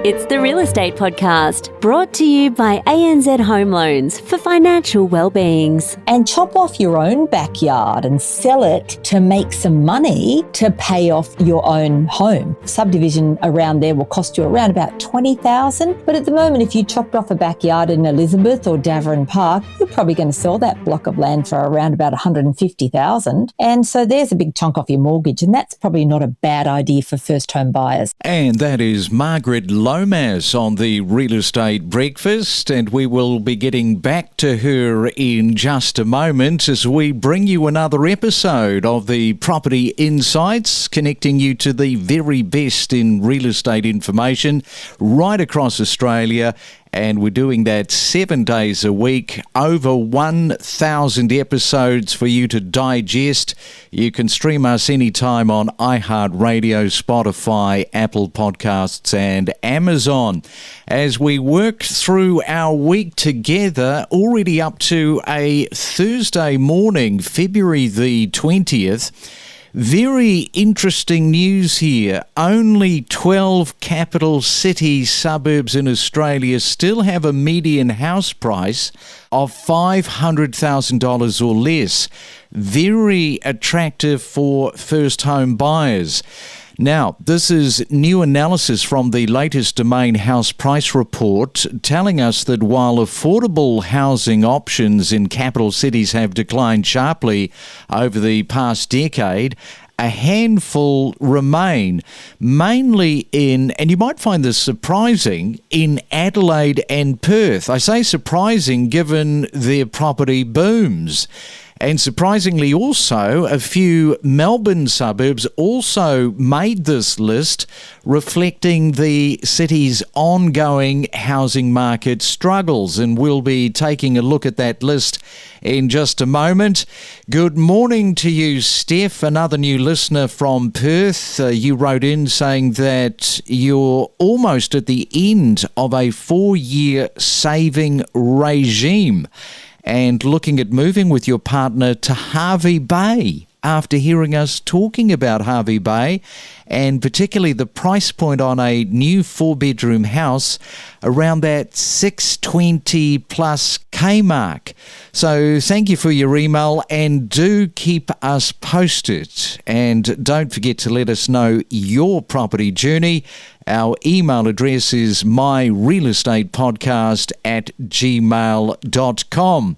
It's the Real Estate Podcast, brought to you by ANZ Home Loans for financial well-beings. And chop off your own backyard and sell it to make some money to pay off your own home. Subdivision around there will cost you around about $20,000. But at the moment, if you chopped off a backyard in Elizabeth or Darwin Park, you're probably going to sell that block of land for around about $150,000. And so there's a big chunk off your mortgage. And that's probably not a bad idea for first home buyers. And that is Margaret Lomas on the Real Estate Breakfast, and we will be getting back to her in just a moment as we bring you another episode of the Property Insights, connecting you to the very best in real estate information right across Australia. And we're doing that 7 days a week, over 1,000 episodes for you to digest. You can stream us anytime on iHeartRadio, Spotify, Apple Podcasts and Amazon. As we work through our week together, already up to a Thursday morning, February the 20th, very interesting news here. Only 12 capital city suburbs in Australia still have a median house price of $500,000 or less. Very attractive for first home buyers. Now, this is new analysis from the latest Domain House Price Report telling us that while affordable housing options in capital cities have declined sharply over the past decade, a handful remain, mainly in, and you might find this surprising, in Adelaide and Perth. I say surprising given their property booms. And surprisingly also, a few Melbourne suburbs also made this list, reflecting the city's ongoing housing market struggles. And we'll be taking a look at that list in just a moment. Good morning to you, Steph, another new listener from Perth. You wrote in saying that you're almost at the end of a 4-year saving regime and looking at moving with your partner to Hervey Bay after hearing us talking about Hervey Bay and particularly the price point on a new 4-bedroom house around that 620 plus K mark. So thank you for your email and do keep us posted. And don't forget to let us know your property journey. Our email address is myrealestatepodcast@gmail.com.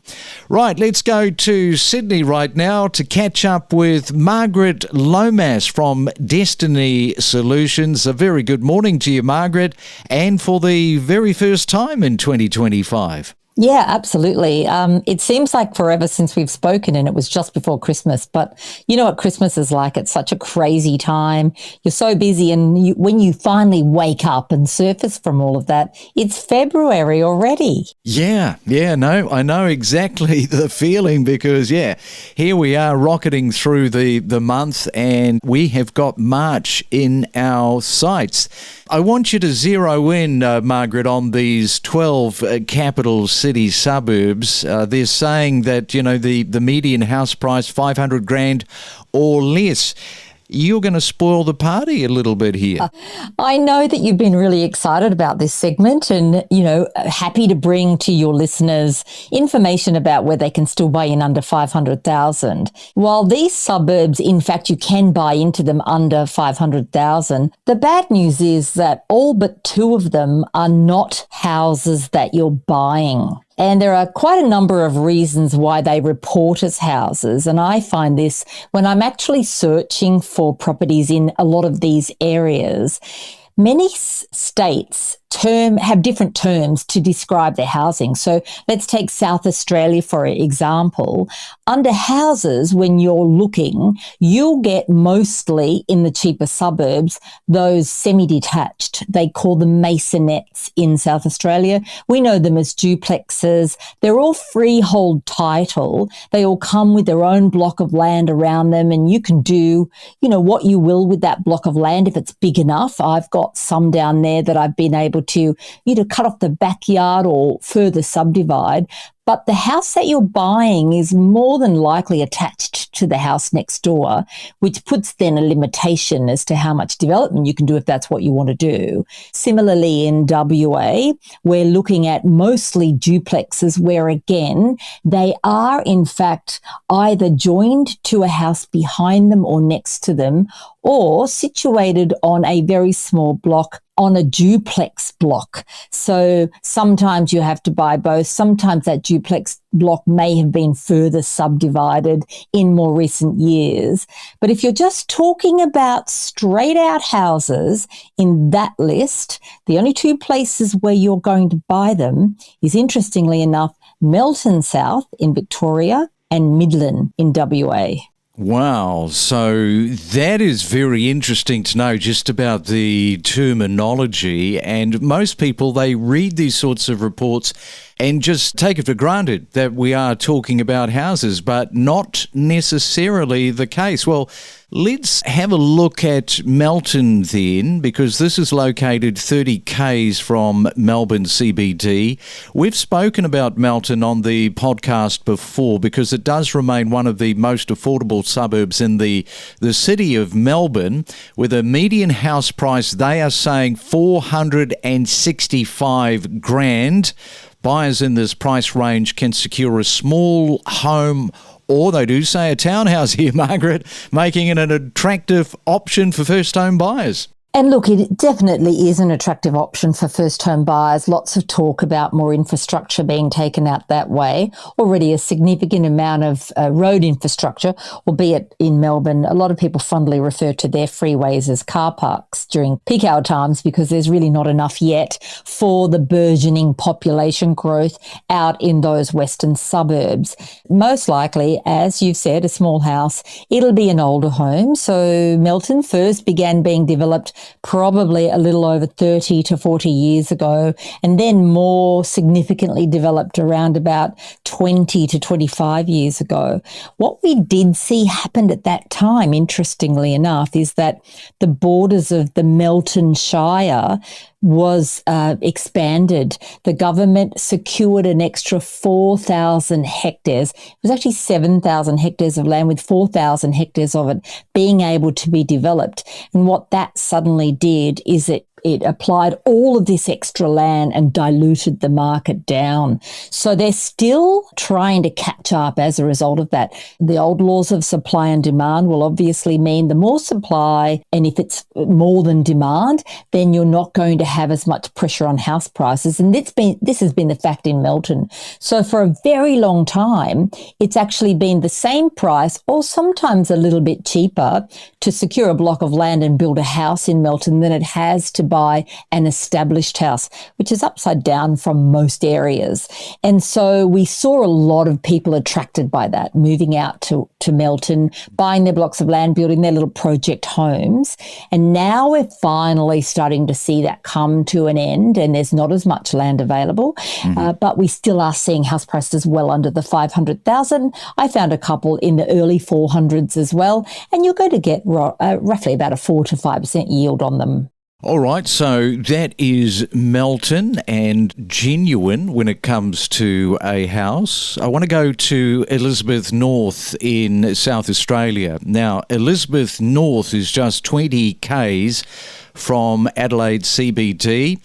Right, let's go to Sydney right now to catch up with Margaret Lomas from Destiny Solutions. A very good morning to you, Margaret, and for the very first time in 2025. Yeah, absolutely. It seems like forever since we've spoken, and it was just before Christmas. But you know what Christmas is like. It's such a crazy time. You're so busy, and when you finally wake up and surface from all of that, it's February already. Yeah, no, I know exactly the feeling because, here we are rocketing through the month and we have got March in our sights. I want you to zero in, Margaret, on these 12 capital city suburbs. They're saying that, the median house price, $500,000 or less. You're going to spoil the party a little bit here. I know that you've been really excited about this segment and, happy to bring to your listeners information about where they can still buy in under $500,000. While these suburbs, in fact, you can buy into them under $500,000, the bad news is that all but 2 of them are not houses that you're buying. And there are quite a number of reasons why they report as houses. And I find this when I'm actually searching for properties in a lot of these areas. Many states have different terms to describe their housing. So let's take South Australia, for example. Under houses, when you're looking, you'll get mostly in the cheaper suburbs, those semi-detached. They call them masonettes in South Australia. We know them as duplexes. They're all freehold title. They all come with their own block of land around them, and you can do, what you will with that block of land if it's big enough. I've got some down there that I've been able to, cut off the backyard or further subdivide. but the house that you're buying is more than likely attached to the house next door, which puts then a limitation as to how much development you can do if that's what you want to do. Similarly, in WA, we're looking at mostly duplexes where, again, they are in fact either joined to a house behind them or next to them, or situated on a very small block on a duplex block. So sometimes you have to buy both. Sometimes that duplex block may have been further subdivided in more recent years. But if you're just talking about straight out houses in that list, the only two places where you're going to buy them is, interestingly enough, Melton South in Victoria and Midland in WA. Wow. So that is very interesting to know just about the terminology. And most people, they read these sorts of reports and just take it for granted that we are talking about houses, but not necessarily the case. Well, let's have a look at Melton then, because this is located 30 k's from Melbourne CBD. We've spoken about Melton on the podcast before because it does remain one of the most affordable suburbs in the city of Melbourne, with a median house price, they are saying 465 grand. Buyers in this price range can secure a small home, or they do say a townhouse here, Margaret, making it an attractive option for first home buyers. And look, it definitely is an attractive option for first home buyers. Lots of talk about more infrastructure being taken out that way. Already a significant amount of road infrastructure, albeit in Melbourne, a lot of people fondly refer to their freeways as car parks during peak hour times because there's really not enough yet for the burgeoning population growth out in those western suburbs. Most likely, as you've said, a small house, it'll be an older home. So Melton first began being developed probably a little over 30 to 40 years ago, and then more significantly developed around about 20 to 25 years ago. What we did see happen at that time, interestingly enough, is that the borders of the Melton Shire was expanded. The government secured an extra 4,000 hectares. It was actually 7,000 hectares of land, with 4,000 hectares of it being able to be developed. And what that suddenly did is it applied all of this extra land and diluted the market down. So they're still trying to catch up as a result of that. The old laws of supply and demand will obviously mean the more supply, and if it's more than demand, then you're not going to have as much pressure on house prices. And this has been the fact in Melton. So for a very long time, it's actually been the same price, or sometimes a little bit cheaper, to secure a block of land and build a house in Melton than it has to buy an established house, which is upside down from most areas. And so we saw a lot of people attracted by that, moving out to Melton, buying their blocks of land, building their little project homes. And now we're finally starting to see that come to an end, and there's not as much land available, but we still are seeing house prices well under the 500,000. I found a couple in the early 400s as well, and you're going to get roughly about a 4 to 5% yield on them. All right, so that is Melton and genuine when it comes to a house. I want to go to Elizabeth North in South Australia. Now, Elizabeth North is just 20 k's from Adelaide CBD.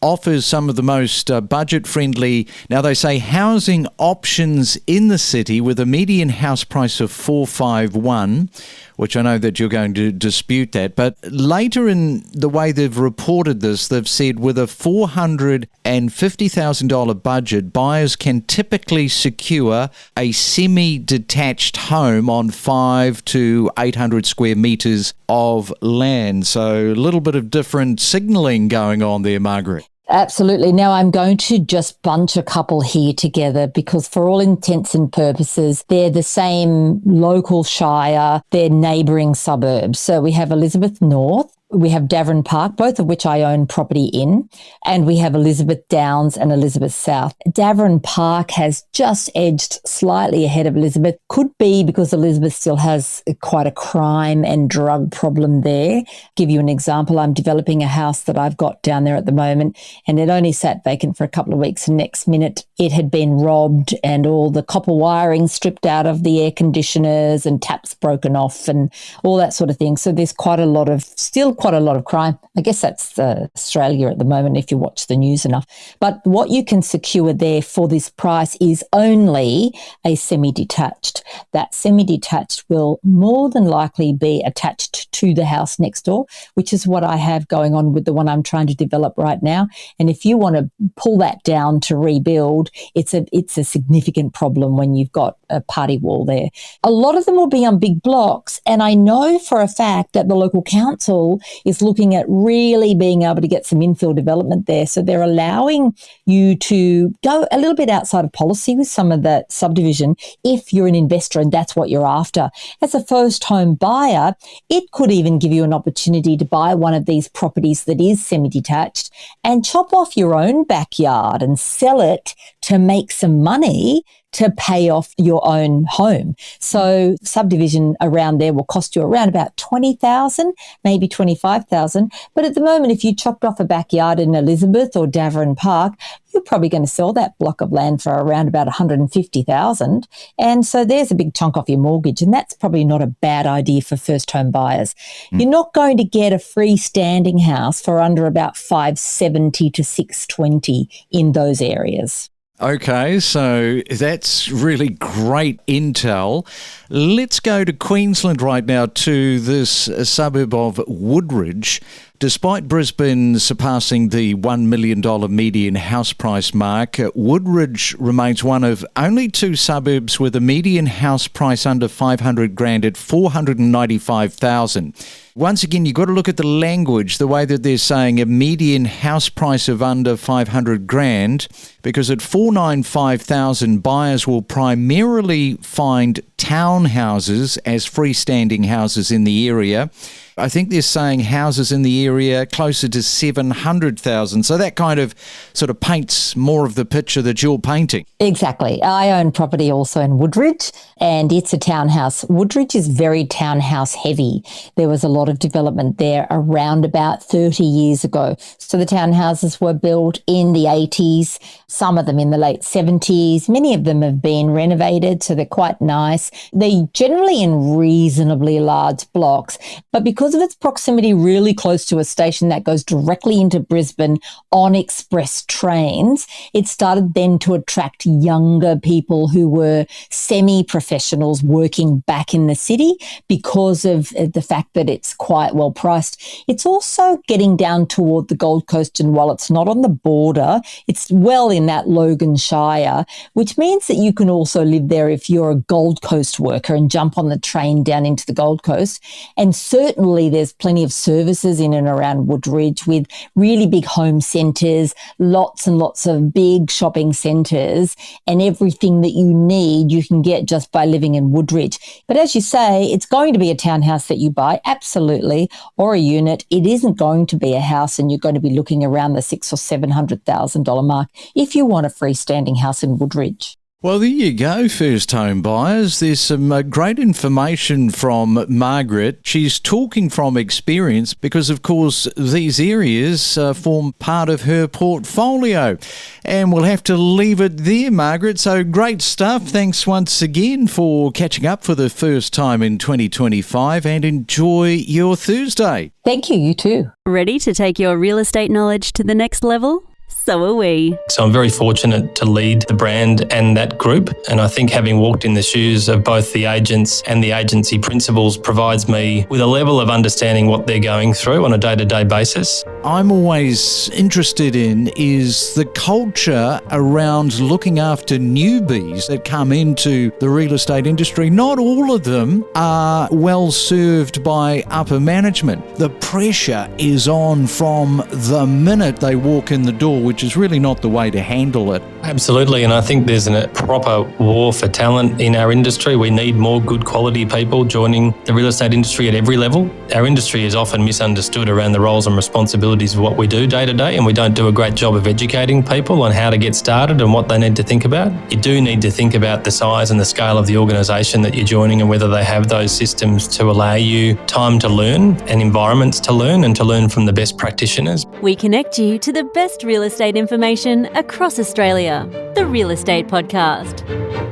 Offers some of the most budget-friendly, now they say, housing options in the city, with a median house price of 451, which I know that you're going to dispute that. But later in the way they've reported this, they've said with a $450,000 budget, buyers can typically secure a semi-detached home on 5 to 800 square metres of land. So a little bit of different signalling going on there, Margaret. Absolutely. Now, I'm going to just bunch a couple here together because for all intents and purposes, they're the same local shire, they're neighbouring suburbs. So we have Elizabeth North, We have Darwin Park, both of which I own property in, and we have Elizabeth Downs and Elizabeth South. Darwin Park has just edged slightly ahead of Elizabeth. Could be because Elizabeth still has quite a crime and drug problem there. Give you an example. I'm developing a house that I've got down there at the moment, and it only sat vacant for a couple of weeks, and next minute it had been robbed and all the copper wiring stripped out of the air conditioners and taps broken off and all that sort of thing. So there's quite a lot of crime. I guess that's Australia at the moment if you watch the news enough. But what you can secure there for this price is only a semi-detached. That semi-detached will more than likely be attached to the house next door, which is what I have going on with the one I'm trying to develop right now. And if you want to pull that down to rebuild, it's a significant problem when you've got a party wall there. A lot of them will be on big blocks, and I know for a fact that the local council is looking at really being able to get some infill development there. So they're allowing you to go a little bit outside of policy with some of that subdivision if you're an investor and that's what you're after. As a first home buyer, it could even give you an opportunity to buy one of these properties that is semi-detached and chop off your own backyard and sell it to make some money to pay off your own home. So subdivision around there will cost you around about 20,000, maybe 25,000. But at the moment, if you chopped off a backyard in Elizabeth or Darwin Park, you're probably going to sell that block of land for around about 150,000. And so there's a big chunk off your mortgage. And that's probably not a bad idea for first home buyers. You're not going to get a freestanding house for under about 570 to 620 in those areas. Okay, so that's really great intel. Let's go to Queensland right now, to this suburb of Woodridge. Despite Brisbane surpassing the $1 million median house price mark, Woodridge remains one of only two suburbs with a median house price under $500,000 at $495,000. Once again, you've got to look at the language, the way that they're saying a median house price of under $500,000, because at $495,000, buyers will primarily find townhouses as freestanding houses in the area. I think they're saying houses in the area closer to 700,000. So that kind of sort of paints more of the picture that you're painting. Exactly. I own property also in Woodridge, and it's a townhouse. Woodridge is very townhouse heavy. There was a lot of development there around about 30 years ago. So the townhouses were built in the 80s, some of them in the late 70s. Many of them have been renovated, so they're quite nice. They're generally in reasonably large blocks, but because of its proximity really close to a station that goes directly into Brisbane on express trains, it started then to attract younger people who were semi-professionals working back in the city because of the fact that it's quite well priced. It's also getting down toward the Gold Coast, and while it's not on the border, it's well in that Logan Shire, which means that you can also live there if you're a Gold Coast worker and jump on the train down into the Gold Coast. And certainly there's plenty of services in and around Woodridge with really big home centres, lots and lots of big shopping centres, and everything that you need you can get just by living in Woodridge. But as you say, it's going to be a townhouse that you buy, absolutely, or a unit. It isn't going to be a house, and you're going to be looking around the $600,000 or $700,000 mark if you want a freestanding house in Woodridge. Well, there you go, first home buyers. There's some great information from Margaret. She's talking from experience because, of course, these areas form part of her portfolio. And we'll have to leave it there, Margaret. So great stuff. Thanks once again for catching up for the first time in 2025, and enjoy your Thursday. Thank you, you too. Ready to take your real estate knowledge to the next level? So are we. So I'm very fortunate to lead the brand and that group. And I think having walked in the shoes of both the agents and the agency principals provides me with a level of understanding what they're going through on a day-to-day basis. I'm always interested in is the culture around looking after newbies that come into the real estate industry. Not all of them are well served by upper management. The pressure is on from the minute they walk in the door, which is really not the way to handle it. Absolutely, and I think there's a proper war for talent in our industry. We need more good quality people joining the real estate industry at every level. Our industry is often misunderstood around the roles and responsibilities of what we do day to day, and we don't do a great job of educating people on how to get started and what they need to think about. You do need to think about the size and the scale of the organisation that you're joining and whether they have those systems to allow you time to learn and environments to learn and to learn from the best practitioners. We connect you to the best real estate information across Australia. The Real Estate Podcast.